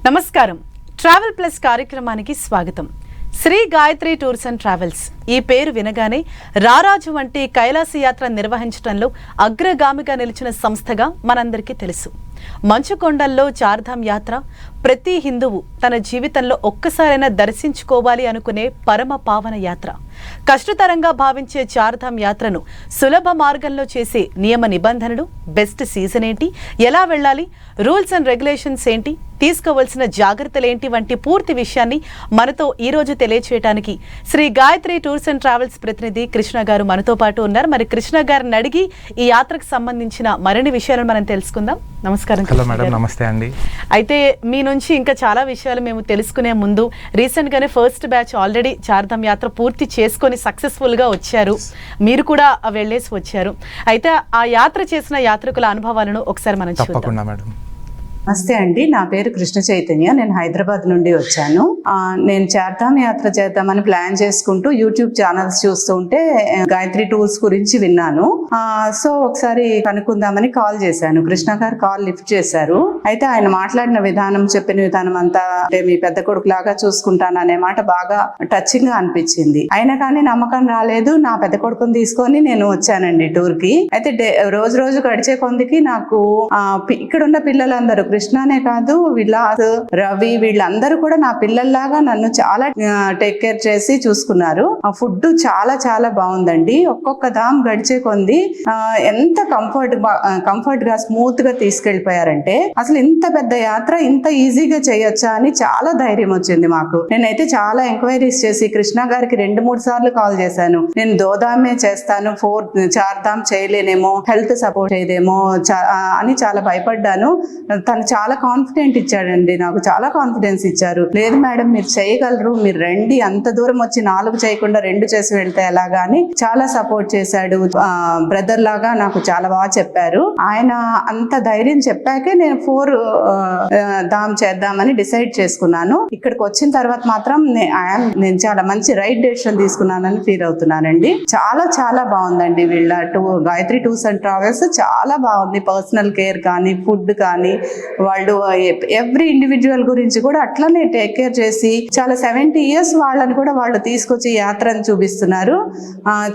నమస్కారం. Travel plus కార్యక్రమానికి స్వాగతం. Shri Gayatri tours and travels ఈ పేరు వినగానే రారాజు వంటి కైలాస యాత్ర నిర్వహించడంలో అగ్రగామిగా నిలిచిన సంస్థగా మనందరికీ తెలుసు. మంచు కొండల్లో చార్ధామ్ యాత్ర ప్రతి హిందువు తన జీవితంలో ఒక్కసారైనా దర్శించుకోవాలి అనుకునే పరమ పావన యాత్ర. కష్టతరంగా భావించే చార్ధామ్ యాత్రను సులభ మార్గంలో చేసే నియమ నిబంధనలు, బెస్ట్ సీజన్ ఏంటి, ఎలా వెళ్ళాలి, రూల్స్ అండ్ రెగ్యులేషన్స్ ఏంటి, తీసుకోవాల్సిన జాగ్రత్తలేంటి వంటి పూర్తి విషయాన్ని మనతో ఈరోజు తెలియచేయడానికి Shri Gayatri tours and travels ప్రతినిధి కృష్ణ గారు మనతో పాటు ఉన్నారు. మరి కృష్ణ గారిని అడిగి ఈ యాత్రకు సంబంధించిన మరిన్ని విషయాలను మనం తెలుసుకుందాం. నమస్కారం. Hello madam. నమస్తే అండి. అయితే మీ నుంచి ఇంకా చాలా విషయాలు మేము తెలుసుకునే ముందు, రీసెంట్ గానే ఫస్ట్ బ్యాచ్ ఆల్రెడీ చార్ధామ్ యాత్ర పూర్తి చేసుకొని సక్సెస్ఫుల్ గా వచ్చారు, మీరు కూడా వెళ్ళేసి వచ్చారు. అయితే ఆ యాత్ర చేసిన యాత్రికుల అనుభవాలను ఒకసారి మనం చూద్దాం. మేడం. నమస్తే అండి, నా పేరు కృష్ణ చైతన్య. నేను హైదరాబాద్ నుండి వచ్చాను. నేను చార్ధామ్ యాత్ర చేద్దామని ప్లాన్ చేసుకుంటూ యూట్యూబ్ ఛానల్స్ చూస్తూ ఉంటే గాయత్రి టూర్స్ గురించి విన్నాను. సో ఒకసారి కనుక్కుందామని కాల్ చేశాను. కృష్ణ గారు కాల్ లిఫ్ట్ చేశారు. అయితే ఆయన మాట్లాడిన విధానం, చెప్పిన విధానం అంతా అంటే మీ పెద్ద కొడుకు లాగా చూసుకుంటాను అనే మాట బాగా టచింగ్ గా అనిపించింది. అయినా కానీ నమ్మకం రాలేదు. నా పెద్ద కొడుకుని తీసుకొని నేను వచ్చానండి టూర్ కి. అయితే రోజు రోజు గడిచే కొందికి నాకు ఇక్కడున్న పిల్లలందరూ, కృష్ణనే కాదు, విలాస్, రవి, వీళ్ళందరూ కూడా నా పిల్లల్లాగా నన్ను చాలా టేక్ కేర్ చేసి చూసుకున్నారు. ఆ ఫుడ్ చాలా చాలా బాగుందండి. ఒక్కొక్క దామ్ గడిచే కొంది ఎంత కంఫర్ట్ గా స్మూత్ గా తీసుకెళ్లిపోయారంటే అసలు ఇంత పెద్ద యాత్ర ఇంత ఈజీగా చేయొచ్చా అని చాలా ధైర్యం వచ్చింది మాకు. నేనైతే చాలా ఎంక్వైరీస్ చేసి కృష్ణ గారికి 2-3 సార్లు కాల్ చేశాను. నేను దోదామే చేస్తాను, 4 చార్ధామ్ చేయలేనేమో, హెల్త్ సపోర్ట్ చేయదేమో అని చాలా భయపడ్డాను. తను చాలా కాన్ఫిడెంట్ ఇచ్చాడండి, నాకు చాలా కాన్ఫిడెన్స్ ఇచ్చారు. లేదు మేడం మీరు చేయగలరు, మీరు రండి, అంత దూరం వచ్చి 4 చేయకుండా 2 చేసి వెళ్తే ఎలాగా అని చాలా సపోర్ట్ చేశాడు. బ్రదర్ లాగా నాకు చాలా బాగా చెప్పారు. ఆయన అంత ధైర్యం చెప్పాకే నేను 4 దామ్ చేద్దామని డిసైడ్ చేసుకున్నాను. ఇక్కడికి వచ్చిన తర్వాత మాత్రం నేను చాలా మంచి రైట్ డెసిషన్ తీసుకున్నానని ఫీల్ అవుతున్నానండి. చాలా చాలా బాగుందండి వీళ్ళ గాయత్రి టూర్స్ అండ్ ట్రావెల్స్. చాలా బాగుంది. పర్సనల్ కేర్ కానీ, ఫుడ్ కానీ, వాళ్ళు ఎవ్రీ ఇండివిజువల్ గురించి కూడా అట్లనే టేక్ కేర్ చేసి చాలా 70 years వాళ్ళని కూడా వాళ్ళు తీసుకొచ్చి యాత్రను చూపిస్తున్నారు.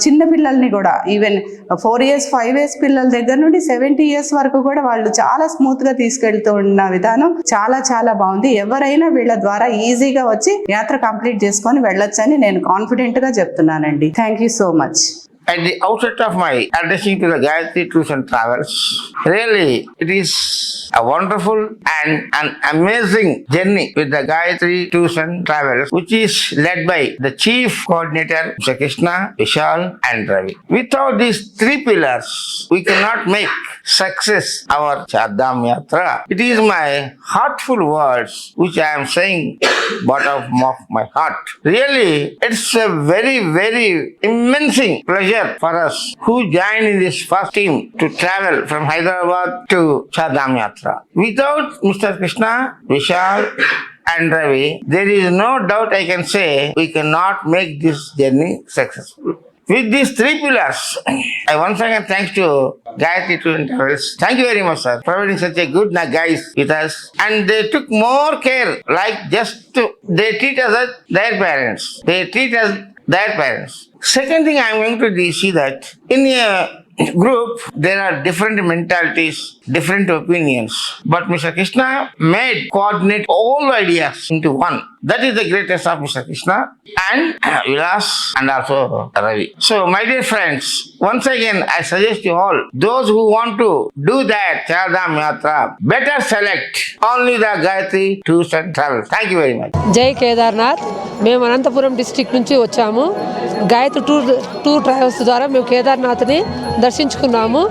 చిన్న పిల్లల్ని కూడా ఈవెన్ 4 years 5 years పిల్లల దగ్గర నుండి 70 years వరకు కూడా వాళ్ళు చాలా స్మూత్ గా తీసుకెళ్తూ ఉన్న విధానం చాలా చాలా బాగుంది. ఎవరైనా వీళ్ళ ద్వారా ఈజీగా వచ్చి యాత్ర కంప్లీట్ చేసుకొని వెళ్ళొచ్చని నేను కాన్ఫిడెంట్ గా చెప్తున్నానండి. Thank you so much. At the outset of my addressing to the Gayatri Tours and Travels, really it is a wonderful and an amazing journey with the Gayatri Tours and Travels, which is led by the chief coordinator, Mr. Krishna, Vishal and Ravi. Without these 3 pillars, we cannot make success our Chardham Yatra. It is my heartful words which I am saying bottom of my heart. Really, it's a very, very immense pleasure for us who joined in this first team to travel from Hyderabad to Chardham Yatra. Without Mr. Krishna, Vishal and Ravi, there is no doubt I can say we cannot make this journey successful. With these 3 pillars, I once again thanks to Gayatri Tours and Travels. Thank you very much, sir, providing such a good guys with us. And they took more care, like they treat us as their parents. They treat us their parents. Second thing I am going to see that in a group there are different mentalities, different opinions, but Mr. Krishna made coordinate all ideas into one. That is the greatest of Mr. Krishna and Vilas and also Ravi. So my dear friends, once again I suggest you all, those who want to do that Chardham Yatra, better select only the Gayatri Tours and Travels. Thank you very much. జై కేదార్నాథ్. మేము Anantapuram district నుంచి వచ్చాము. Gayatri tour travels ద్వారా మేము కేదార్నాథ్ని దర్శించుకున్నాము.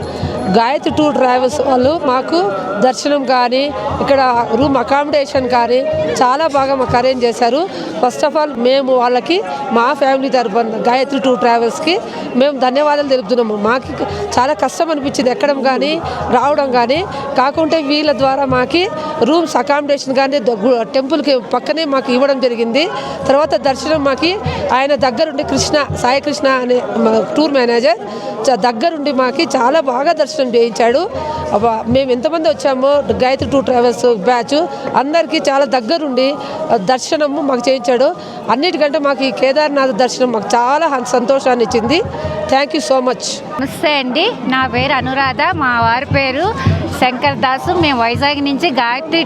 Gayatri tour travels వాళ్ళు మాకు దర్శనం కానీ ఇక్కడ రూమ్ అకామిడేషన్ కానీ చాలా బాగా మాకు అరేంజ్ చేశారు. ఫస్ట్ ఆఫ్ ఆల్ మేము వాళ్ళకి మా ఫ్యామిలీ తరఫున గాయత్రి టూర్ ట్రావెల్స్కి మేము ధన్యవాదాలు తెలుపుతున్నాము. మాకు చాలా కష్టం అనిపించింది ఎక్కడం కానీ రావడం కానీ, కాకుంటే వీళ్ళ ద్వారా మాకు రూమ్స్ అకామిడేషన్ కానీ టెంపుల్కి పక్కనే మాకు ఇవ్వడం జరిగింది. తర్వాత దర్శనం మాకు ఆయన దగ్గరుండి సాయి కృష్ణ అనే టూర్ మేనేజర్ దగ్గరుండి మాకు చాలా బాగా దర్శనం చేయించాడు. మేము ఎంతమంది వచ్చామో గాయత్రి టూర్ ట్రావెల్స్ బ్యాచ్ అందరికీ చాలా దగ్గరుండి దర్శనము మాకు చేయించాడు. అన్నిటికంటే మాకు ఈ కేదార్నాథ్ దర్శనం మాకు చాలా సంతోషాన్ని ఇచ్చింది. Thank you so much. నమస్తే అండి, నా పేరు అనురాధ, మా వారి పేరు శంకర్ దాసు. మేము వైజాగ్ నుంచి గాయత్రి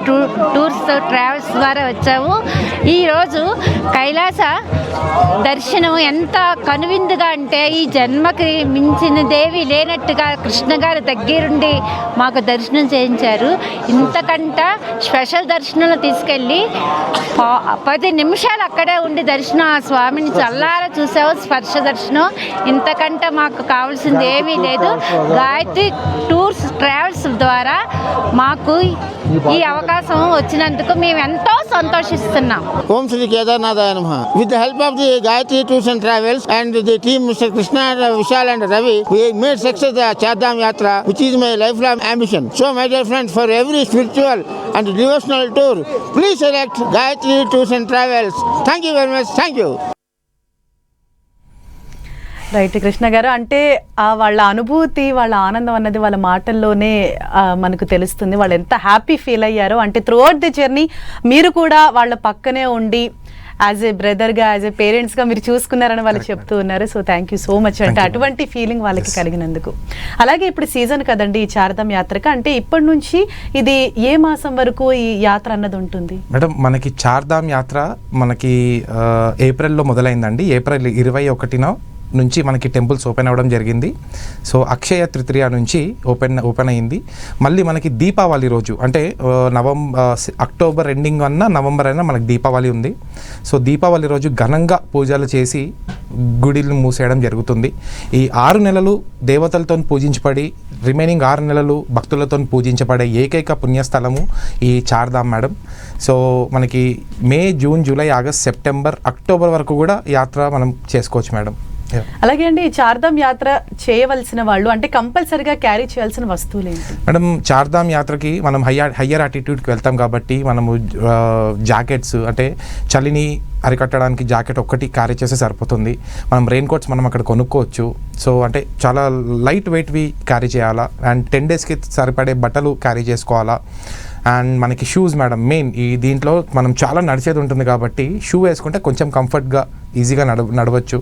టూర్స్ ట్రావెల్స్ ద్వారా వచ్చాము. ఈరోజు కైలాస దర్శనం ఎంత కనువిందుగా అంటే ఈ జన్మకి మించిన దేవి లేనట్టుగా కృష్ణ గారి దగ్గరుండి మాకు దర్శనం చేయించారు. ఇంతకంట స్పెషల్ దర్శనంలో తీసుకెళ్ళి 10 నిమిషాలు అక్కడే ఉండి దర్శనం ఆ స్వామిని చల్లారా చూసావు, స్పర్శ దర్శనం. ఇంతకంట మాకు కావాల్సింది ఏమీ లేదు. గాయత్రి టూర్స్ ట్రావెల్స్ ద్వారా మాకు ఈ అవకాశం వచ్చినందుకు మేము ఎంతో సంతోషిస్తున్నాం. ఓం శ్రీ కేదార్నాథాయ నమః. With the help of the Gayatri Tours and Travels and the team Mr. Krishna, Vishal and Ravi, we made success the Chardham Yatra, which is my lifelong ambition. So my dear friends, for every spiritual and devotional tour, please select Gayatri Tours and Travels. Thank you very much. Thank you. Right Krishna గారు, అంటే వాళ్ళ అనుభూతి, వాళ్ళ ఆనందం అన్నది వాళ్ళ మాటల్లోనే మనకు తెలుస్తుంది. వాళ్ళు ఎంత హ్యాపీ ఫీల్ అయ్యారో. అంటే త్రూ అవుట్ ది జర్నీ మీరు కూడా వాళ్ళ పక్కనే ఉండి యాజ్ ఏ బ్రదర్గా, యాజ్ ఏ పేరెంట్స్గా మీరు చూసుకున్నారని వాళ్ళు చెప్తూ ఉన్నారు. So thank you so much. అంటే అటువంటి ఫీలింగ్ వాళ్ళకి కలిగినందుకు. అలాగే ఇప్పుడు సీజన్ కదండి ఈ చార్ధామ్ యాత్రకు, అంటే ఇప్పటి నుంచి ఇది ఏ మాసం వరకు ఈ యాత్ర అన్నది ఉంటుంది? మేడం, మనకి చార్ధామ్ యాత్ర మనకి ఏప్రిల్లో మొదలైందండి. ఏప్రిల్ 21న నుంచి మనకి టెంపుల్స్ ఓపెన్ అవ్వడం జరిగింది. సో అక్షయ తృతీయ నుంచి ఓపెన్ అయింది. మళ్ళీ మనకి దీపావళి రోజు, అంటే అక్టోబర్ ఎండింగ్ అన్న నవంబర్ అయినా మనకి దీపావళి ఉంది. సో దీపావళి రోజు ఘనంగా పూజలు చేసి గుడిని మూసేయడం జరుగుతుంది. ఈ 6 నెలలు దేవతలతో పూజించబడి రిమైనింగ్ 6 నెలలు భక్తులతో పూజించబడే ఏకైక పుణ్యస్థలము ఈ చార్ధామ్ మేడం. సో మనకి May, June, July, August, September, October వరకు కూడా యాత్ర మనం చేసుకోవచ్చు మేడం. అలాగే అండి, ఈ చార్ధామ్ యాత్ర చేయవలసిన వాళ్ళు అంటే కంపల్సరీగా క్యారీ చేయాల్సిన వస్తువులు ఏంటి మేడం? చార్ధామ్ యాత్రకి మనం హయ్యర్ ఆటిట్యూడ్కి వెళ్తాం కాబట్టి మనము జాకెట్స్, అంటే చలిని అరికట్టడానికి జాకెట్ ఒక్కటి క్యారీ చేస్తే సరిపోతుంది. మనం రెయిన్ కోట్స్ మనం అక్కడ కొనుక్కోవచ్చు. సో అంటే చాలా లైట్ వెయిట్వి క్యారీ చేయాలా. అండ్ 10 డేస్కి సరిపడే బట్టలు క్యారీ చేసుకోవాలా. అండ్ మనకి షూస్ మేడం మెయిన్. ఈ దీంట్లో మనం చాలా నడిచేది ఉంటుంది కాబట్టి షూ వేసుకుంటే కొంచెం కంఫర్ట్గా ఈజీగా నడవచ్చు.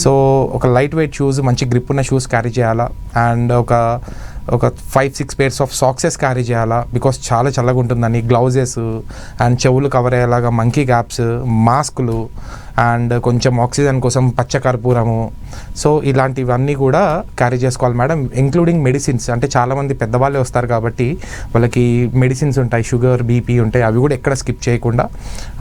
సో ఒక లైట్ వెయిట్ షూస్, మంచి గ్రిప్ ఉన్న షూస్ క్యారీ చేయాలా. అండ్ ఒక 5-6 pairs ఆఫ్ సాక్సెస్ క్యారీ చేయాలా, బికాస్ చాలా చల్లగా ఉంటుందని. గ్లౌజెస్ అండ్ చెవులు కవర్ అయ్యేలాగా మంకీ క్యాప్స్, మాస్కులు, అండ్ కొంచెం ఆక్సిజన్ కోసం పచ్చకర్పూరము. సో ఇలాంటివన్నీ కూడా క్యారీ చేసుకోవాలి మేడం. ఇంక్లూడింగ్ మెడిసిన్స్, అంటే చాలామంది పెద్దవాళ్ళే వస్తారు కాబట్టి వాళ్ళకి మెడిసిన్స్ ఉంటాయి, షుగర్, బీపీ ఉంటాయి. అవి కూడా ఎక్కడ స్కిప్ చేయకుండా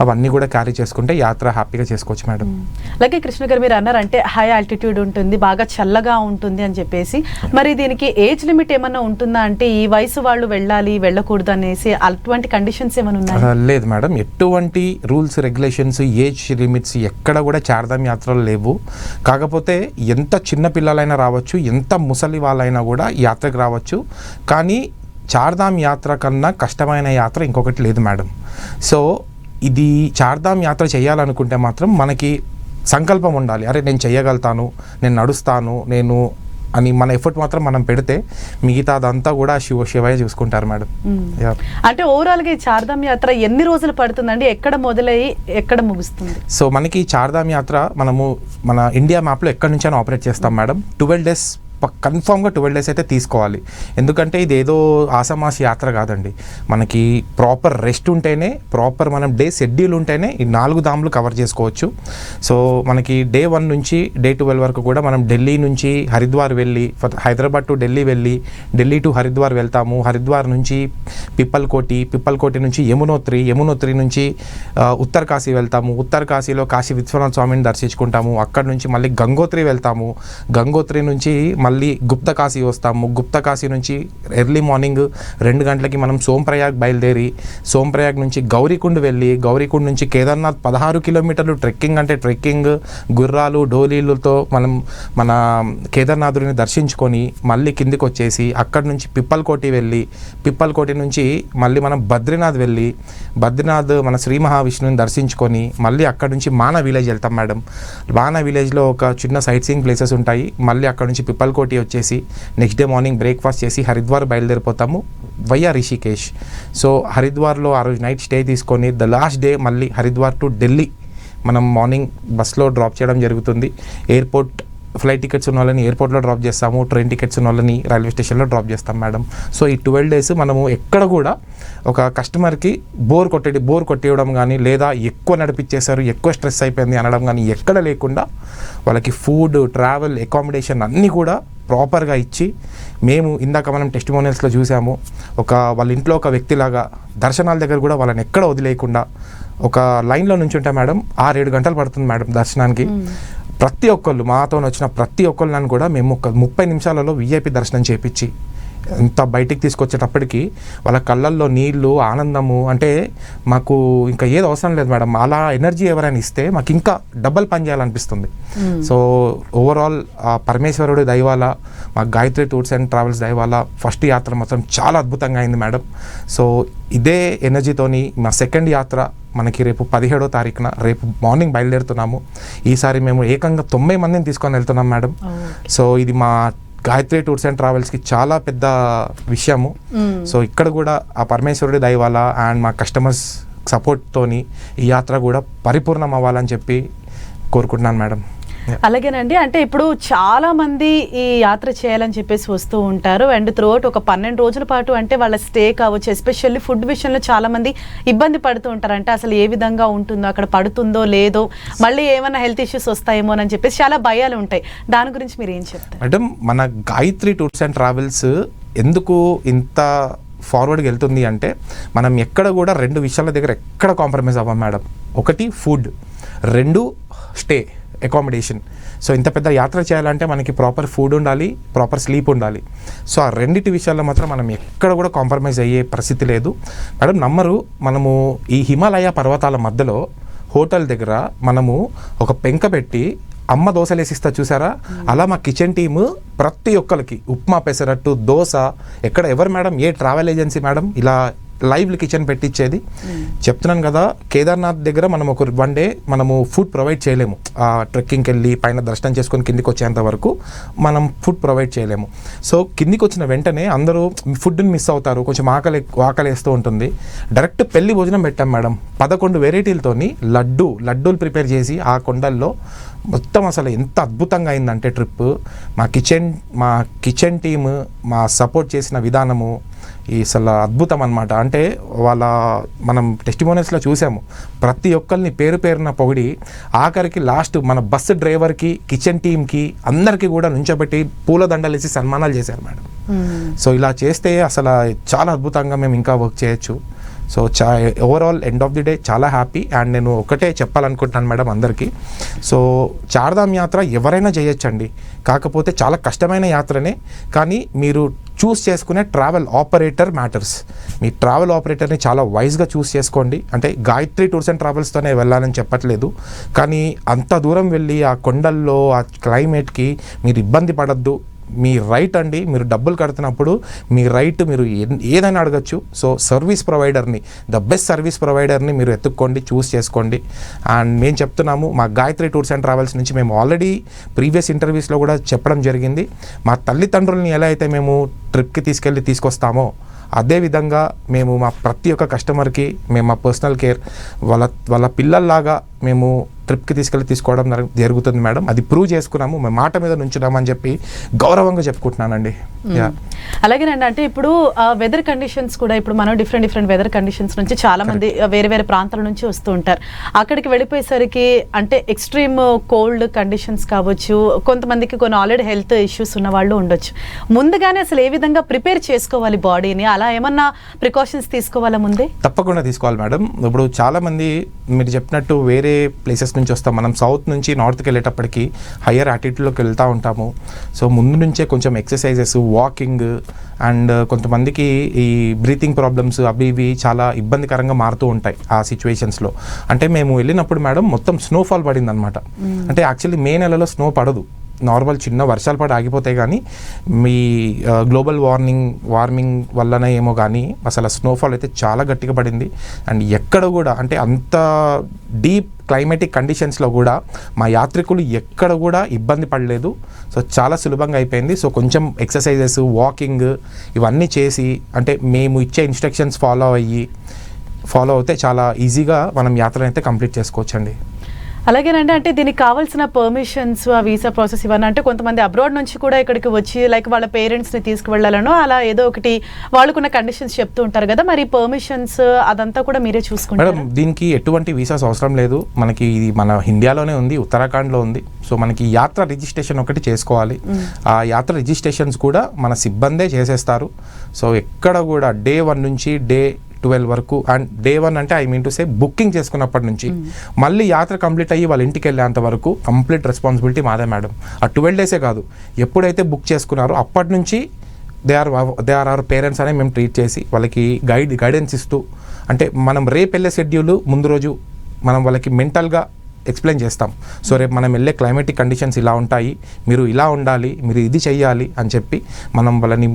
అవన్నీ కూడా క్యారీ చేసుకుంటే యాత్ర హ్యాపీగా చేసుకోవచ్చు మేడం. అలాగే కృష్ణ గారు, మీరు అన్నారంటే హై ఆల్టిట్యూడ్ ఉంటుంది, బాగా చల్లగా ఉంటుంది అని చెప్పేసి, మరి దీనికి ఏజ్ లిమిట్ ఏమన్నా ఉంటుందా? అంటే ఈ వయసు వాళ్ళు వెళ్ళాలి, వెళ్ళకూడదు అనేసి అటువంటి కండిషన్స్ ఏమైనా ఉన్నాయి? లేదు మేడం, ఎటువంటి రూల్స్, రెగ్యులేషన్స్, ఏజ్ లిమిట్స్ ఎక్కడ కూడా చార్ధామ్ యాత్రలు లేవు. కాకపోతే ఎంత చిన్న పిల్లలైనా రావచ్చు, ఎంత ముసలి వాళ్ళైనా కూడా యాత్రకు రావచ్చు. కానీ చార్ధామ్ యాత్ర కన్నా కష్టమైన యాత్ర ఇంకొకటి లేదు మేడం. సో ఇది చార్ధామ్ యాత్ర చేయాలనుకుంటే మాత్రం మనకి సంకల్పం ఉండాలి. అరే నేను చేయగలుగుతాను, నేను నడుస్తాను, నేను అని మన ఎఫర్ట్ మాత్రం మనం పెడితే మిగతా అదంతా కూడా శివయ్య చూసుకుంటారు మేడం. అంటే ఓవరాల్గా ఈ చార్ధామ్ యాత్ర ఎన్ని రోజులు పడుతుందండి? ఎక్కడ మొదలయ్యి ఎక్కడ ముగుస్తుంది? సో మనకి చార్ధామ్ యాత్ర మన ఇండియా మ్యాప్లో ఎక్కడి నుంచైనా ఆపరేట్ చేస్తాం మేడం. 12 days కన్ఫామ్గా 12 days అయితే తీసుకోవాలి. ఎందుకంటే ఇది ఏదో ఆసమాస యాత్ర కాదండి. మనకి ప్రాపర్ రెస్ట్ ఉంటేనే, ప్రాపర్ మనం డే షెడ్యూల్ ఉంటేనే ఈ 4 ధాములు కవర్ చేసుకోవచ్చు. సో మనకి డే 1 నుంచి డే 12 వరకు కూడా మనం ఢిల్లీ నుంచి హరిద్వార్ వెళ్ళి, హైదరాబాద్ టు ఢిల్లీ వెళ్ళి, ఢిల్లీ టు హరిద్వార్ వెళ్తాము. హరిద్వార్ నుంచి పిప్పల్కోటి నుంచి యమునోత్రి నుంచి ఉత్తరకాశీ వెళ్తాము. ఉత్తరకాశీలో కాశీ విశ్వనాథ స్వామిని దర్శించుకుంటాము. అక్కడ నుంచి మళ్ళీ గంగోత్రి వెళ్తాము. గంగోత్రి నుంచి మళ్ళీ గుప్తకాశీ వస్తాము. గుప్తకాశీ నుంచి ఎర్లీ మార్నింగ్ 2 గంటలకి మనం సోంప్రయాగ్ బయలుదేరి సోంప్రయాగ్ నుంచి గౌరీకుండ్ వెళ్ళి గౌరీకుండ్ నుంచి కేదార్నాథ్ 16 కిలోమీటర్లు ట్రెక్కింగ్, అంటే ట్రెక్కింగ్ గుర్రాలు డోలీలతో మనం మన కేదార్నాథుడిని దర్శించుకొని మళ్ళీ కిందికి వచ్చేసి అక్కడి నుంచి పిప్పల్కోటి వెళ్ళి పిప్పల్కోటి నుంచి మళ్ళీ మనం బద్రీనాథ్ వెళ్ళి బద్రీనాథ్ మన శ్రీ మహావిష్ణువుని దర్శించుకొని మళ్ళీ అక్కడి నుంచి మానా విలేజ్ వెళ్తాం మేడం. మానా విలేజ్లో ఒక చిన్న సైట్ సీయింగ్ ప్లేసెస్ ఉంటాయి. మళ్ళీ అక్కడ నుంచి పిప్పల్కోటి వచ్చేసి నెక్స్ట్ డే మార్నింగ్ బ్రేక్ఫాస్ట్ చేసి హరిద్వార్ బయలుదేరిపోతాము వయ్యా రిషికేష్. సో హరిద్వార్లో ఆ రోజు నైట్ స్టే తీసుకొని ద లాస్ట్ డే మళ్ళీ హరిద్వార్ టు ఢిల్లీ మనం మార్నింగ్ బస్లో డ్రాప్ చేయడం జరుగుతుంది. ఎయిర్పోర్ట్ ఫ్లైట్ టికెట్స్ ఉన్న వాళ్ళని ఎయిర్పోర్ట్లో డ్రాప్ చేస్తాము, ట్రైన్ టికెట్స్ ఉన్న వాళ్ళని రైల్వే స్టేషన్లో డ్రాప్ చేస్తాం మేడం. సో ఈ 12 days మనము ఎక్కడ కూడా ఒక కస్టమర్కి బోర్ కొట్టేయడం కానీ లేదా ఎక్కువ నడిపించేశారు ఎక్కువ స్ట్రెస్ అయిపోయింది అనడం కానీ ఎక్కడ లేకుండా వాళ్ళకి ఫుడ్, ట్రావెల్, అకామిడేషన్ అన్నీ కూడా ప్రాపర్గా ఇచ్చి మేము ఇందాక మనం టెస్టిమోనియల్స్లో చూసాము వాళ్ళ ఇంట్లో ఒక వ్యక్తిలాగా దర్శనాల దగ్గర కూడా వాళ్ళని ఎక్కడ వదిలేయకుండా ఒక లైన్లో నుంచి ఉంటాం మేడం. 6-7 గంటలు పడుతుంది మేడం దర్శనానికి. ప్రతి ఒక్కళ్ళు మాతో వచ్చిన ప్రతి ఒక్కళ్ళని కూడా మేము ఒక 30 నిమిషాలలో VIP దర్శనం చేయించి ఎంత బయటికి తీసుకొచ్చేటప్పటికి వాళ్ళ కళ్ళల్లో నీళ్లు, ఆనందము, అంటే మాకు ఇంకా ఏది అవసరం లేదు మేడం. అలా ఎనర్జీ ఎవరైనా ఇస్తే మాకు ఇంకా డబల్ పని చేయాలనిపిస్తుంది. సో ఓవరాల్ పరమేశ్వరుడి దయవాల మా గాయత్రి టూర్స్ అండ్ ట్రావెల్స్ దయవాల ఫస్ట్ యాత్ర మాత్రం చాలా అద్భుతంగా అయింది మేడం. సో ఇదే ఎనర్జీతోని మా సెకండ్ యాత్ర మనకి రేపు 17వ తారీఖున రేపు మార్నింగ్ బయలుదేరుతున్నాము. ఈసారి మేము ఏకంగా 90 మందిని తీసుకొని వెళ్తున్నాం మేడం. సో ఇది మా గాయత్రి టూర్స్ అండ్ ట్రావెల్స్కి చాలా పెద్ద విషయము. సో ఇక్కడ కూడా ఆ పరమేశ్వరుడి దయవాల అండ్ మా కస్టమర్స్ సపోర్ట్తోని ఈ యాత్ర కూడా పరిపూర్ణం అవ్వాలని చెప్పి కోరుకుంటున్నాను మేడం. అలాగేనండి, అంటే ఇప్పుడు చాలా మంది ఈ యాత్ర చేయాలని చెప్పేసి వస్తూ ఉంటారు అండ్ త్రూఅవుట్ ఒక 12 రోజుల పాటు అంటే వాళ్ళ స్టే కావచ్చు, ఎస్పెషల్లీ ఫుడ్ విషయంలో చాలా మంది ఇబ్బంది పడుతూ ఉంటారు. అంటే అసలు ఏ విధంగా ఉంటుందో, అక్కడ పడుతుందో లేదో, మళ్ళీ ఏమైనా హెల్త్ ఇష్యూస్ వస్తాయేమో అని చెప్పేసి చాలా భయాలు ఉంటాయి. దాని గురించి మీరు ఏం చెప్తారు మేడం? మన గాయత్రి టూర్స్ అండ్ ట్రావెల్స్ ఎందుకు ఇంత ఫార్వర్డ్కి వెళ్తుంది అంటే మనం ఎక్కడ కూడా 2 విషయాల దగ్గర ఎక్కడ కాంప్రమైజ్ అవ్వం మేడం. ఒకటి ఫుడ్, 2 స్టే, అకామిడేషన్. సో ఇంత పెద్ద యాత్ర చేయాలంటే మనకి ప్రాపర్ ఫుడ్ ఉండాలి, ప్రాపర్ స్లీప్ ఉండాలి. సో ఆ 2 విషయాల్లో మాత్రం మనం ఎక్కడ కూడా కాంప్రమైజ్ అయ్యే పరిస్థితి లేదు మేడం. నమ్మరు, మనము ఈ హిమాలయ పర్వతాల మధ్యలో హోటల్ దగ్గర మనము ఒక పెంక పెట్టి అమ్మ దోశలు వేసిస్తా చూసారా, అలా మా కిచెన్ టీము ప్రతి ఒక్కరికి ఉప్మా, పెసరట్టు, దోశ, ఎక్కడ ఎవరు మేడం, ఏ ట్రావెల్ ఏజెన్సీ మేడం ఇలా లైవ్ కిచెన్ పెట్టించేది? చెప్తున్నాను కదా, కేదార్నాథ్ దగ్గర మనం ఒక 1 డే మనము ఫుడ్ ప్రొవైడ్ చేయలేము. ట్రెక్కింగ్కి వెళ్ళి పైన దర్శనం చేసుకొని కిందికి వచ్చేంత వరకు మనం ఫుడ్ ప్రొవైడ్ చేయలేము. సో కిందికి వచ్చిన వెంటనే అందరూ ఫుడ్ని మిస్ అవుతారు, కొంచెం ఆకలేస్తూ ఉంటుంది. డైరెక్ట్ పెళ్లి భోజనం పెట్టాం మేడం. 11 వెరైటీలతోని లడ్డూలు ప్రిపేర్ చేసి ఆ కొండల్లో మొత్తం అసలు ఎంత అద్భుతంగా అయిందంటే ట్రిప్. మా కిచెన్ టీమ్ మా సపోర్ట్ చేసిన విధానము అసలు అద్భుతం అనమాట. అంటే మనం టెస్టిమోనియల్స్లో చూసాము, ప్రతి ఒక్కరిని పేరున పొగిడి ఆఖరికి లాస్ట్ మన బస్సు డ్రైవర్కి, కిచెన్ టీమ్కి అందరికీ కూడా నుంచోబెట్టి పూల దండలు వేసి సన్మానాలు చేశారు మేడం. సో ఇలా చేస్తే అసలు చాలా అద్భుతంగా మేము ఇంకా వర్క్ చేయొచ్చు. So overall end of the day చాలా హ్యాపీ. అండ్ నేను ఒకటే చెప్పాలనుకుంటున్నాను మేడం అందరికీ, సో చార్ధామ్ యాత్ర ఎవరైనా చేయొచ్చండి, కాకపోతే చాలా కష్టమైన యాత్రనే. కానీ మీరు చూస్ చేసుకునే ట్రావెల్ ఆపరేటర్ మ్యాటర్స్. మీ ట్రావెల్ ఆపరేటర్ని చాలా వైజ్గా చూస్ చేసుకోండి. అంటే గాయత్రి టూర్స్ అండ్ ట్రావెల్స్తోనే వెళ్ళాలని చెప్పట్లేదు, కానీ అంత దూరం వెళ్ళి ఆ కొండల్లో ఆ క్లైమేట్కి మీరు ఇబ్బంది పడద్దు. మీ రైట్ అండి, మీరు డబ్బులు కడుతున్నప్పుడు మీ రైట్, మీరు ఏదైనా అడగచ్చు. సో సర్వీస్ ప్రొవైడర్ని, ద బెస్ట్ సర్వీస్ ప్రొవైడర్ని మీరు ఎత్తుక్కోండి, చూస్ చేసుకోండి. అండ్ మేము చెప్తున్నాము, మా గాయత్రి టూర్స్ అండ్ ట్రావెల్స్ నుంచి మేము ఆల్రెడీ ప్రీవియస్ ఇంటర్వ్యూస్లో కూడా చెప్పడం జరిగింది, మా తల్లిదండ్రులని ఎలా అయితే మేము ట్రిప్కి తీసుకొస్తామో అదేవిధంగా మేము మా ప్రతి ఒక్క కస్టమర్కి మేము మా పర్సనల్ కేర్ వాళ్ళ పిల్లల్లాగా మేము ట్రిప్కి తీసుకోవడం జరుగుతుంది మేడం. అది ప్రూవ్ చేసుకున్నాము, మేము మాట మీద నుంచున్నామని చెప్పి గౌరవంగా చెప్పుకుంటున్నానండి. అలాగేనండి, అంటే ఇప్పుడు వెదర్ కండిషన్స్ కూడా, ఇప్పుడు మనం డిఫరెంట్ వెదర్ కండిషన్స్ నుంచి చాలా మంది వేరే ప్రాంతాల నుంచి వస్తూ ఉంటారు. అక్కడికి వెళ్ళిపోయేసరికి అంటే ఎక్స్ట్రీమ్ కోల్డ్ కండిషన్స్ కావచ్చు, కొంతమందికి కొన్ని ఆల్రెడీ హెల్త్ ఇష్యూస్ ఉన్న వాళ్ళు ఉండొచ్చు. ముందుగానే అసలు ఏ విధంగా ప్రిపేర్ చేసుకోవాలి బాడీని, అలా ఏమన్నా ప్రికాషన్స్ తీసుకోవాలా ముందే? తప్పకుండా తీసుకోవాలి మేడం. ఇప్పుడు చాలా మంది మీరు చెప్పినట్టు వేరే వేరే ప్లేసెస్ నుంచి వస్తాం. మనం సౌత్ నుంచి నార్త్కి వెళ్ళేటప్పటికి హయ్యర్ ఆటిట్యూడ్లోకి వెళ్తూ ఉంటాము. సో ముందు నుంచే కొంచెం ఎక్సర్సైజెస్, వాకింగ్ అండ్ కొంతమందికి ఈ బ్రీతింగ్ ప్రాబ్లమ్స్ అవి ఇవి చాలా ఇబ్బందికరంగా మారుతూ ఉంటాయి ఆ సిచ్యువేషన్స్లో. అంటే మేము వెళ్ళినప్పుడు మేడం మొత్తం స్నోఫాల్ పడింది అనమాట. అంటే యాక్చువల్లీ మే నెలలో స్నో పడదు, నార్మల్ చిన్న వర్షాలు పడి ఆగిపోతాయి. కానీ మీ గ్లోబల్ వార్మింగ్ వల్లనే ఏమో కానీ అసలు స్నోఫాల్ అయితే చాలా గట్టిగా పడింది. అండ్ ఎక్కడ కూడా అంటే అంత డీప్ క్లైమేటిక్ కండిషన్స్లో కూడా మా యాత్రికులు ఎక్కడ కూడా ఇబ్బంది పడలేదు. సో చాలా సులభంగా అయిపోయింది. సో కొంచెం ఎక్సర్సైజెస్, వాకింగ్ ఇవన్నీ చేసి అంటే మేము ఇచ్చే ఇన్స్ట్రక్షన్స్ ఫాలో అవుతే చాలా ఈజీగా మనం యాత్రను అయితే కంప్లీట్ చేసుకోవచ్చండి. అలాగేనండి, అంటే దీనికి కావాల్సిన పర్మిషన్స్, ఆ వీసా ప్రాసెస్ ఇవన్నీ అంటే కొంతమంది అబ్రాడ్ నుంచి కూడా ఇక్కడికి వచ్చి లైక్ వాళ్ళ పేరెంట్స్ని తీసుకువెళ్ళాలనో అలా ఏదో ఒకటి వాళ్ళకున్న కండిషన్స్ చెప్తూ ఉంటారు కదా, మరి పర్మిషన్స్ అదంతా కూడా మీరే చూసుకుంటారు? మేడం దీనికి ఎటువంటి వీసాస్ అవసరం లేదు. మనకి ఇది మన ఇండియాలోనే ఉంది, ఉత్తరాఖండ్లో ఉంది. సో మనకి యాత్ర రిజిస్ట్రేషన్ ఒకటి చేసుకోవాలి. ఆ యాత్ర రిజిస్ట్రేషన్స్ కూడా మన సిబ్బందే చేసేస్తారు. సో ఎక్కడ కూడా డే 1 నుంచి డే 12 వరకు, అండ్ డే 1 అంటే I mean to say booking చేసుకున్నప్పటి నుంచి మళ్ళీ యాత్ర కంప్లీట్ అయ్యి వాళ్ళ ఇంటికి వెళ్ళేంత వరకు కంప్లీట్ రెస్పాన్సిబిలిటీ మాదే మేడం. ఆ 12 డేసే కాదు, ఎప్పుడైతే బుక్ చేసుకున్నారో అప్పటి నుంచి దే ఆర్ అవర్ పేరెంట్స్ అనే మేము ట్రీట్ చేసి వాళ్ళకి గైడెన్స్ ఇస్తూ, అంటే మనం రేపు వెళ్ళే షెడ్యూల్ ముందు రోజు మనం వాళ్ళకి మెంటల్గా ఎక్స్ప్లెయిన్ చేస్తాం. సో రేపు మనం వెళ్ళే క్లైమేటిక్ కండిషన్స్ ఇలా ఉంటాయి, మీరు ఇలా ఉండాలి, మీరు ఇది చెయ్యాలి అని చెప్పి మనం వాళ్ళని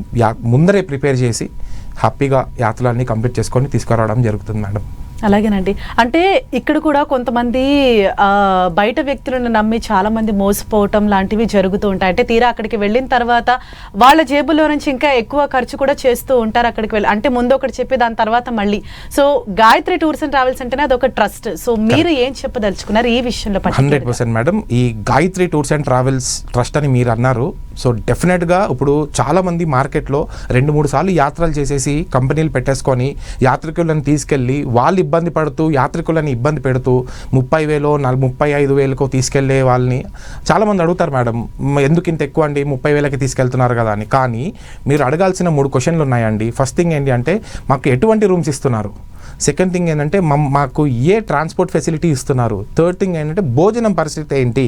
ముందరే ప్రిపేర్ చేసి హ్యాపీగా యాత్రలన్నీ కంప్లీట్ చేసుకొని తీసుకురావడం జరుగుతుంది మేడం. అలాగేనండి, అంటే ఇక్కడ కూడా కొంతమంది బయట వ్యక్తులను నమ్మి చాలా మంది మోసపోవటం లాంటివి జరుగుతూ ఉంటాయి. అంటే తీరా అక్కడికి వెళ్ళిన తర్వాత వాళ్ళ జేబులో నుంచి ఇంకా ఎక్కువ ఖర్చు కూడా చేస్తూ ఉంటారు అక్కడికి వెళ్ళి. అంటే ముందు ఒకటి చెప్పి దాని తర్వాత మళ్ళీ. So Gayatri tours and travels అంటేనే అదొక ట్రస్ట్. సో మీరు ఏం చెప్పదలుచుకున్నారు ఈ విషయంలో? 100% మేడం, ఈ Gayatri tours and travels trust అని మీరు అన్నారు. సో డెఫినెట్గా ఇప్పుడు చాలామంది మార్కెట్లో 2-3 సార్లు యాత్రలు చేసేసి కంపెనీలు పెట్టేసుకొని యాత్రికులను తీసుకెళ్ళి వాళ్ళు ఇబ్బంది పడుతూ యాత్రికులని ఇబ్బంది పెడుతూ 30,000 35,000 తీసుకెళ్లే వాళ్ళని చాలామంది అడుగుతారు మేడం, ఎందుకు ఇంత ఎక్కువ అండి, 30,000కి తీసుకెళ్తున్నారు కదా అని. కానీ మీరు అడగాల్సిన 3 క్వశ్చన్లు ఉన్నాయండి. ఫస్ట్ థింగ్ ఏంటి అంటే మాకు ఎటువంటి రూమ్స్ ఇస్తున్నారు, సెకండ్ థింగ్ ఏంటంటే మాకు ఏ ట్రాన్స్పోర్ట్ ఫెసిలిటీ ఇస్తున్నారు, థర్డ్ థింగ్ ఏంటంటే భోజనం పరిస్థితి ఏంటి.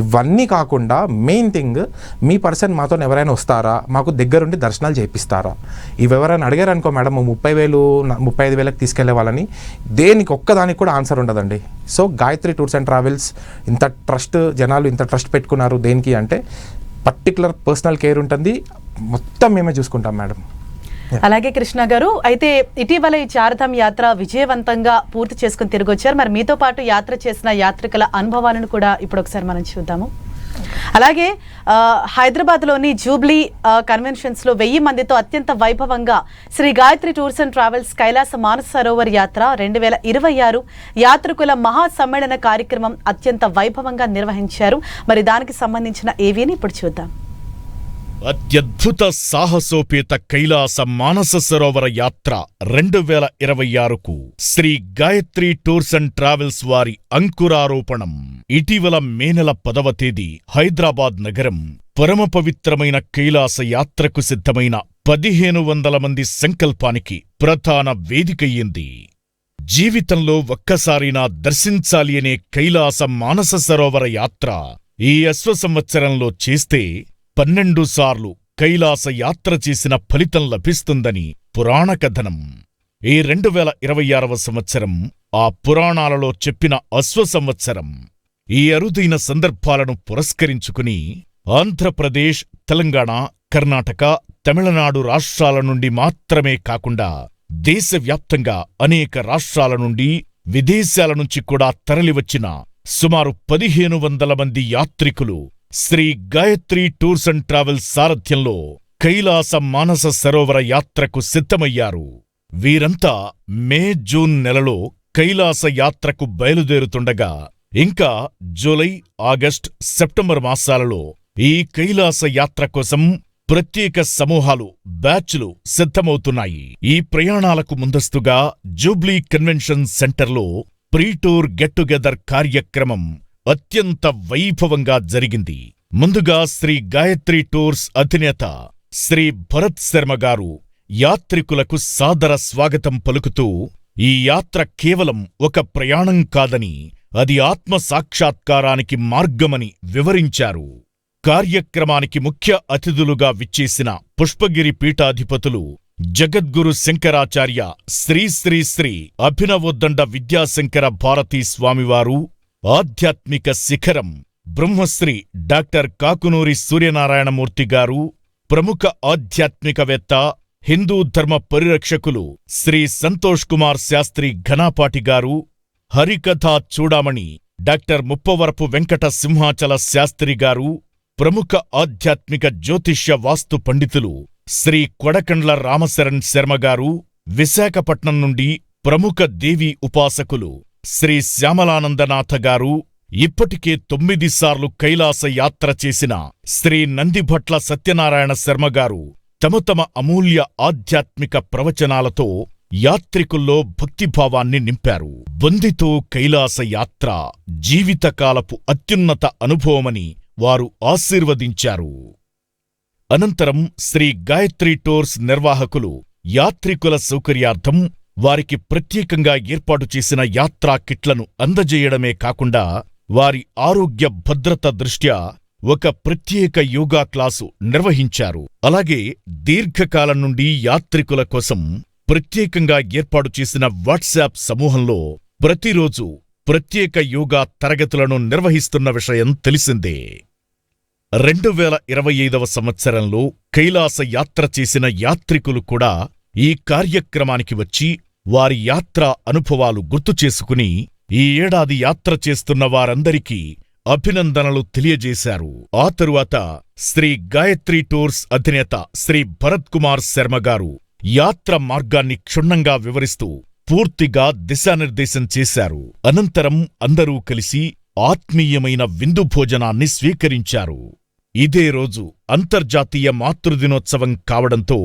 ఇవన్నీ కాకుండా మెయిన్ థింగ్ మీ పర్సన్ మాతో ఎవరైనా వస్తారా, మాకు దగ్గరుండి దర్శనాలు చేపిస్తారా. ఇవి ఎవరైనా అడిగారు అనుకో మేడం 30,000 35,000కి తీసుకెళ్లే వాళ్ళని, దేనికి ఒక్కదానికి కూడా ఆన్సర్ ఉండదండి. So Gayatri tours and travels ఇంత ట్రస్ట్, జనాలు ఇంత ట్రస్ట్ పెట్టుకున్నారు దేనికి అంటే పర్టికులర్ పర్సనల్ కేర్ ఉంటుంది, మొత్తం మేమే చూసుకుంటాం మేడం. అలాగే కృష్ణ గారు, అయితే ఇటీవల ఈ చార్ధామ్ యాత్ర విజయవంతంగా పూర్తి చేసుకుని తిరిగి వచ్చారు. మరి మీతో పాటు యాత్ర చేసిన యాత్రికుల అనుభవాలను కూడా ఇప్పుడు ఒకసారి మనం చూద్దాము. అలాగే హైదరాబాద్లోని జూబ్లీ కన్వెన్షన్స్లో 1000 మందితో అత్యంత వైభవంగా Shri Gayatri tours and travels Kailasa Manasa Sarovar యాత్ర 2026 యాత్రికుల మహా సమ్మేళన కార్యక్రమం అత్యంత వైభవంగా నిర్వహించారు. మరి దానికి సంబంధించిన ఏవీని ఇప్పుడు చూద్దాం. అత్యద్భుత సాహసోపేత కైలాస మానస సరోవర యాత్ర 2026కు Shri Gayatri tours and travels వారి అంకురారోపణం. ఇటీవల మే నెల 10వ తేదీ హైదరాబాద్ నగరం పరమ పవిత్రమైన కైలాస యాత్రకు సిద్ధమైన 1500 మంది సంకల్పానికి ప్రధాన వేదికయ్యింది. జీవితంలో ఒక్కసారైనా దర్శించాలి అనే కైలాస మానస సరోవర యాత్ర ఈ అశ్వ సంవత్సరంలో చేస్తే 12 సార్లు కైలాస యాత్ర చేసిన ఫలితం లభిస్తుందని పురాణ కథనం. ఈ 2026వ సంవత్సరం ఆ పురాణాలలో చెప్పిన అశ్వ సంవత్సరం. ఈ అరుదైన సందర్భాలను పురస్కరించుకుని ఆంధ్రప్రదేశ్, తెలంగాణ, కర్ణాటక, తమిళనాడు రాష్ట్రాల నుండి మాత్రమే కాకుండా దేశవ్యాప్తంగా అనేక రాష్ట్రాల నుండి, విదేశాల నుంచి కూడా తరలివచ్చిన సుమారు 1500 మంది యాత్రికులు Shri Gayatri tours and travels సారథ్యంలో కైలాస మానస సరోవర యాత్రకు సిద్ధమయ్యారు. వీరంతా మే, జూన్ నెలలో కైలాస యాత్రకు బయలుదేరుతుండగా ఇంకా జూలై, ఆగస్ట్, సెప్టెంబర్ మాసాలలో ఈ కైలాస యాత్ర కోసం ప్రత్యేక సమూహాలు, బ్యాచ్లు సిద్ధమవుతున్నాయి. ఈ ప్రయాణాలకు ముందస్తుగా జూబ్లీ కన్వెన్షన్ సెంటర్లో ప్రీ టూర్ గెట్ టుగెదర్ కార్యక్రమం అత్యంత వైభవంగా జరిగింది. ముందుగా శ్రీ గాయత్రి టూర్స్ అధినేత శ్రీ భరత్ శర్మ గారు యాత్రికులకు సాదర స్వాగతం పలుకుతూ ఈ యాత్ర కేవలం ఒక ప్రయాణం కాదని, అది ఆత్మ సాక్షాత్కారానికి మార్గమని వివరించారు. కార్యక్రమానికి ముఖ్య అతిథులుగా విచ్చేసిన పుష్పగిరి పీఠాధిపతులు జగద్గురు శంకరాచార్య శ్రీ శ్రీ శ్రీ అభినవోద్దండ విద్యాశంకర భారతీ స్వామివారు, ఆధ్యాత్మిక శిఖరం బ్రహ్మశ్రీ డాక్టర్ కాకునూరి సూర్యనారాయణమూర్తి గారు, ప్రముఖ ఆధ్యాత్మికవేత్త హిందూ ధర్మ పరిరక్షకులు శ్రీ సంతోష్ కుమార్ శాస్త్రి ఘనాపాటి గారు, హరికథా చూడామణి డాక్టర్ ముప్పవరపు వెంకట సింహాచల శాస్త్రి గారు, ప్రముఖ ఆధ్యాత్మిక జ్యోతిష్య వాస్తు పండితులు శ్రీ కొడకండ్ల రామశరణ్ శర్మగారు, విశాఖపట్నం నుండి ప్రముఖ దేవీ ఉపాసకులు శ్రీ శ్యామలానందనాథ గారు, ఇప్పటికే 9 సార్లు కైలాస యాత్ర చేసిన శ్రీ నందిభట్ల సత్యనారాయణ శర్మగారు తమ తమ అమూల్య ఆధ్యాత్మిక ప్రవచనాలతో యాత్రికుల్లో భక్తిభావాన్ని నింపారు. బందితో కైలాస యాత్ర జీవితకాలపు అత్యున్నత అనుభవమని వారు ఆశీర్వదించారు. అనంతరం శ్రీ గాయత్రి టూర్స్ నిర్వాహకులు యాత్రికుల సౌకర్యార్థం వారికి ప్రత్యేకంగా ఏర్పాటు చేసిన యాత్రా కిట్లను అందజేయడమే కాకుండా వారి ఆరోగ్య భద్రత దృష్ట్యా ఒక ప్రత్యేక యోగా క్లాసు నిర్వహించారు. అలాగే దీర్ఘకాలం నుండి యాత్రికుల కోసం ప్రత్యేకంగా ఏర్పాటు చేసిన వాట్సాప్ సమూహంలో ప్రతిరోజు ప్రత్యేక యోగా తరగతులను నిర్వహిస్తున్న విషయం తెలిసిందే. 2025వ సంవత్సరంలో కైలాస యాత్ర చేసిన యాత్రికులు కూడా ఈ కార్యక్రమానికి వచ్చి వారి యాత్రా అనుభవాలు గుర్తుచేసుకుని ఈ ఏడాది యాత్ర చేస్తున్న వారందరికీ అభినందనలు తెలియజేశారు. ఆ తరువాత శ్రీ గాయత్రి టూర్స్ అధినేత శ్రీ భరత్ కుమార్ శర్మగారు యాత్ర మార్గాన్ని క్షుణ్ణంగా వివరిస్తూ పూర్తిగా దిశానిర్దేశం చేశారు. అనంతరం అందరూ కలిసి ఆత్మీయమైన విందు భోజనాన్ని స్వీకరించారు. ఇదే రోజు అంతర్జాతీయ మాతృదినోత్సవం కావడంతో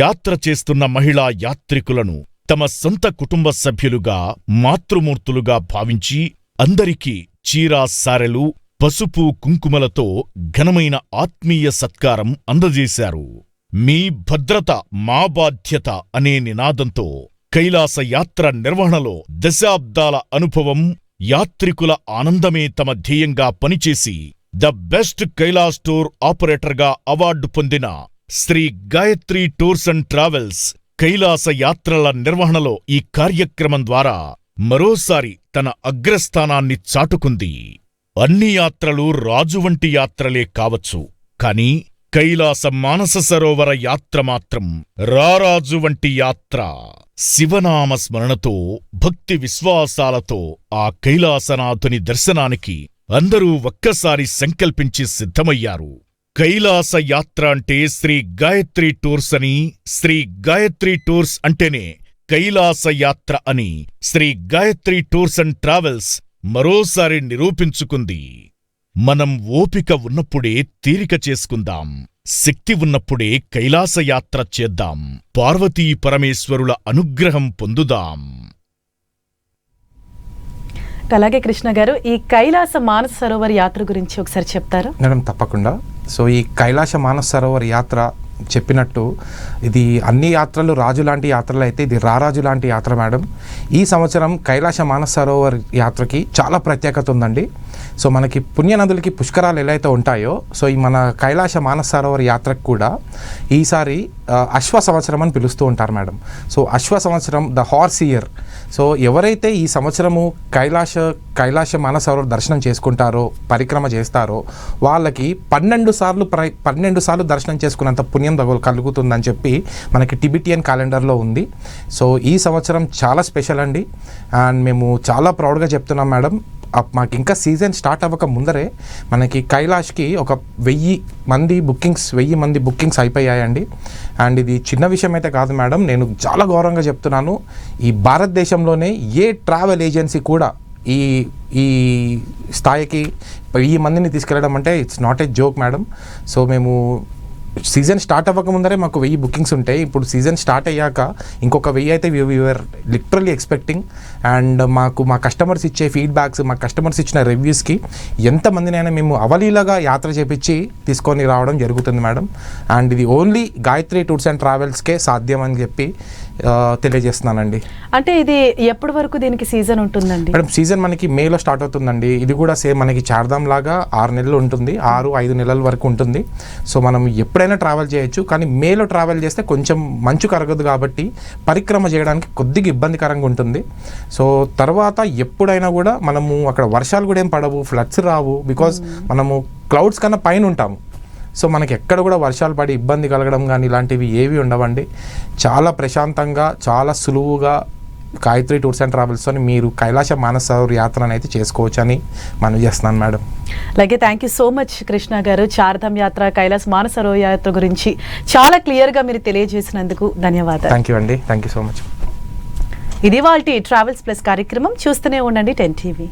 యాత్ర చేస్తున్న మహిళా యాత్రికులను తమ సొంత కుటుంబ సభ్యులుగా, మాతృమూర్తులుగా భావించి అందరికీ చీరా సారెలు, పసుపు కుంకుమలతో ఘనమైన ఆత్మీయ సత్కారం అందజేశారు. మీ భద్రత మా బాధ్యత అనే నినాదంతో కైలాస యాత్ర నిర్వహణలో దశాబ్దాల అనుభవం, యాత్రికుల ఆనందమే తమ ధ్యేయంగా పనిచేసి ద బెస్ట్ కైలాస్ టూర్ ఆపరేటర్గా అవార్డు పొందిన Shri Gayatri tours and travels Kailasa యాత్రల నిర్వహణలో ఈ కార్యక్రమం ద్వారా మరోసారి తన అగ్రస్థానాన్ని చాటుకుంది. అన్ని యాత్రలు రాజు వంటి యాత్రలే కావచ్చు, కాని కైలాస మానస సరోవర యాత్ర మాత్రం రారాజు వంటి యాత్ర. శివనామ స్మరణతో, భక్తి విశ్వాసాలతో ఆ కైలాసనాథుని దర్శనానికి అందరూ ఒక్కసారి సంకల్పించి సిద్ధమయ్యారు. కైలాస యాత్ర అంటే శ్రీ గాయత్రి టూర్స్ అని, శ్రీ గాయత్రి టూర్స్ అంటేనే కైలాస యాత్ర అని Shri Gayatri tours and travels మరోసారి నిరూపించుకుంది. మనం ఓపిక ఉన్నప్పుడే తీరిక చేసుకుందాం, శక్తి ఉన్నప్పుడే కైలాసయాత్ర చేద్దాం, పార్వతీ పరమేశ్వరుల అనుగ్రహం పొందుదాం. అలాగే కృష్ణ గారు, ఈ కైలాస మానస సరోవర్ యాత్ర గురించి ఒకసారి చెప్తారా? మేడం తప్పకుండా. సో ఈ కైలాస మానస సరోవర్ యాత్ర చెప్పినట్టు ఇది అన్ని యాత్రలు రాజు లాంటి యాత్రలు అయితే ఇది రారాజు లాంటి యాత్ర మేడం. ఈ సంవత్సరం కైలాస మానస సరోవర్ యాత్రకి చాలా ప్రత్యేకత ఉందండి. సో మనకి పుణ్యనదులకి పుష్కరాలు ఎలా అయితే ఉంటాయో, సో ఈ మన కైలాస మానస సరోవర్ యాత్రకు కూడా ఈసారి అశ్వ సంవత్సరం అని పిలుస్తూ ఉంటారు మేడం. సో అశ్వ సంవత్సరం, ద హార్స్ ఇయర్. సో ఎవరైతే ఈ సంవత్సరము కైలాస మానస సరోవర్ దర్శనం చేసుకుంటారో, పరిక్రమ చేస్తారో వాళ్ళకి 12 సార్లు దర్శనం చేసుకున్నంత పుణ్యం కలుగుతుందని చెప్పి మనకి టిబిటియన్ క్యాలెండర్లో ఉంది. సో ఈ సంవత్సరం చాలా స్పెషల్ అండి. అండ్ మేము చాలా ప్రౌడ్గా చెప్తున్నాం మేడం. మాకు ఇంకా సీజన్ స్టార్ట్ అవ్వక ముందరే మనకి కైలాష్కి ఒక 1000 మంది బుకింగ్స్ అయిపోయాయండి. అండ్ ఇది చిన్న విషయం అయితే కాదు మేడం, నేను చాలా గౌరవంగా చెప్తున్నాను. ఈ భారతదేశంలోనే ఏ ట్రావెల్ ఏజెన్సీ కూడా ఈ స్థాయికి 1000 మందిని తీసుకెళ్ళడం అంటే it's not a joke madam. So మేము సీజన్ స్టార్ట్ అవ్వక ముందరే మాకు 1000 బుకింగ్స్ ఉంటాయి. ఇప్పుడు సీజన్ స్టార్ట్ అయ్యాక ఇంకొక 1000 అయితే వీఆర్ లిటరల్లీ ఎక్స్పెక్టింగ్. అండ్ మాకు మా కస్టమర్స్ ఇచ్చే ఫీడ్బ్యాక్స్, మా కస్టమర్స్ ఇచ్చిన రివ్యూస్కి ఎంతమందినైనా మేము అవలీలగా యాత్ర చేపించి తీసుకొని రావడం జరుగుతుంది మేడం. అండ్ ఇది ఓన్లీ గాయత్రి టూర్స్ అండ్ ట్రావెల్స్కే సాధ్యం అని చెప్పి తెలియజేస్తున్నానండి. అంటే ఇది ఎప్పటి వరకు దీనికి సీజన్ ఉంటుందండి? మేడం సీజన్ మనకి మేలో స్టార్ట్ అవుతుందండి. ఇది కూడా సేమ్ మనకి చార్ధామ్ లాగా 6 నెలలు ఉంటుంది, 6-5 నెలల వరకు ఉంటుంది. సో మనం ఎప్పుడైనా ట్రావెల్ చేయొచ్చు, కానీ మేలో ట్రావెల్ చేస్తే కొంచెం మంచు కరగదు కాబట్టి పరిక్రమ చేయడానికి కొద్దిగా ఇబ్బందికరంగా ఉంటుంది. సో తర్వాత ఎప్పుడైనా కూడా మనము అక్కడ వర్షాలు కూడా ఏం పడవు, ఫ్లడ్స్ రావు, బికాజ్ మనము క్లౌడ్స్ కన్నా పైన ఉంటాము. సో మనకి ఎక్కడ కూడా వర్షాలు పడి ఇబ్బంది కలగడం కానీ ఇలాంటివి ఏవి ఉండవండి. చాలా ప్రశాంతంగా, చాలా సులువుగా గాయత్రి టూర్స్ అండ్ ట్రావెల్స్తో మీరు కైలాస మానసరోవర్ యాత్రను అయితే చేసుకోవచ్చు అని మనం చేస్తున్నాను మేడం. అలాగే thank you so much Krishna గారు. చార్ధామ్ యాత్ర, కైలాస మానసరోవర్ యాత్ర గురించి చాలా క్లియర్గా మీరు తెలియజేసినందుకు ధన్యవాదాలు. థ్యాంక్ యూ అండి, థ్యాంక్ యూ సో మచ్. ఇది వాళ్ళ ట్రావెల్స్ ప్లస్ కార్యక్రమం. చూస్తూనే ఉండండి 10 TV.